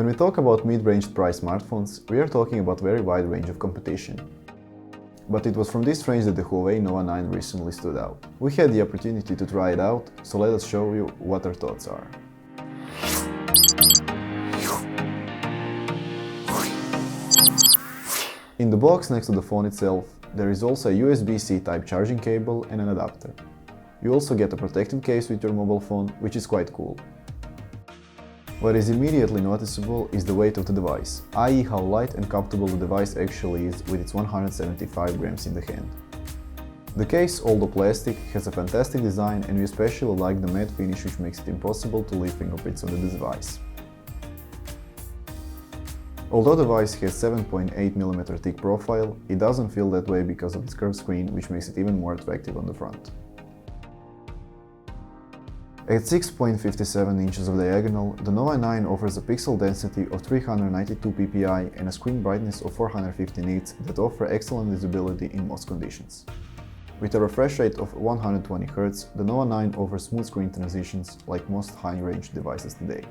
When we talk about mid-range price smartphones, we are talking about very wide range of competition. But it was from this range that the Huawei Nova 9 recently stood out. We had the opportunity to try it out, so let us show you what our thoughts are. In the box next to the phone itself, there is also a USB-C type charging cable and an adapter. You also get a protective case with your mobile phone, which is quite cool. What is immediately noticeable is the weight of the device, i.e. how light and comfortable the device actually is with its 175 grams in the hand. The case, although plastic, has a fantastic design, and we especially like the matte finish, which makes it impossible to leave fingerprints on the device. Although the device has 7.8mm thick profile, it doesn't feel that way because of its curved screen, which makes it even more attractive on the front. At 6.57 inches of diagonal, the Nova 9 offers a pixel density of 392 ppi and a screen brightness of 450 nits that offer excellent visibility in most conditions. With a refresh rate of 120 Hz, the Nova 9 offers smooth screen transitions like most high-range devices today.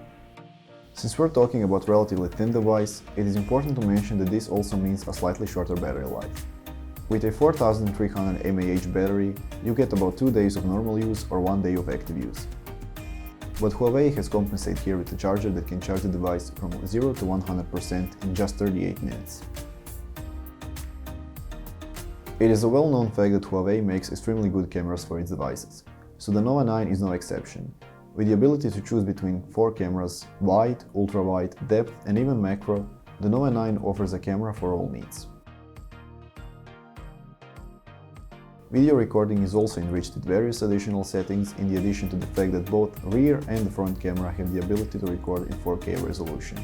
Since we're talking about relatively thin device, it is important to mention that this also means a slightly shorter battery life. With a 4300 mAh battery, you get about 2 days of normal use or 1 day of active use. But Huawei has compensated here with a charger that can charge the device from 0 to 100% in just 38 minutes. It is a well-known fact that Huawei makes extremely good cameras for its devices, so the Nova 9 is no exception. With the ability to choose between 4 cameras, wide, ultra-wide, depth and even macro, the Nova 9 offers a camera for all needs. Video recording is also enriched with various additional settings, in addition to the fact that both rear and the front camera have the ability to record in 4K resolution.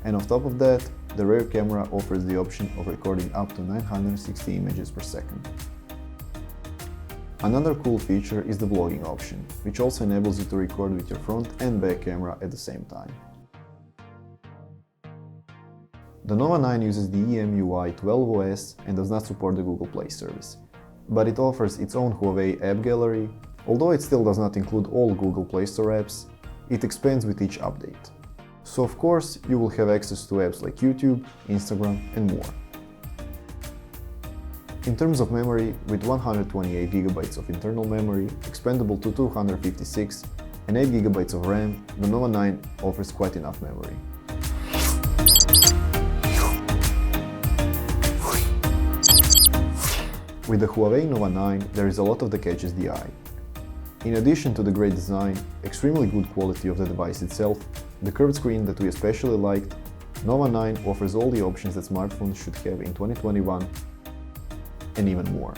And on top of that, the rear camera offers the option of recording up to 960 images per second. Another cool feature is the vlogging option, which also enables you to record with your front and back camera at the same time. The Nova 9 uses the EMUI 12 OS and does not support the Google Play service, but it offers its own Huawei app gallery. Although it still does not include all Google Play Store apps, it expands with each update. So of course, you will have access to apps like YouTube, Instagram and more. In terms of memory, with 128GB of internal memory, expandable to 256 and 8GB of RAM, the Nova 9 offers quite enough memory. With the Huawei Nova 9, there is a lot that catches the eye. In addition to the great design, extremely good quality of the device itself, the curved screen that we especially liked, Nova 9 offers all the options that smartphones should have in 2021 and even more.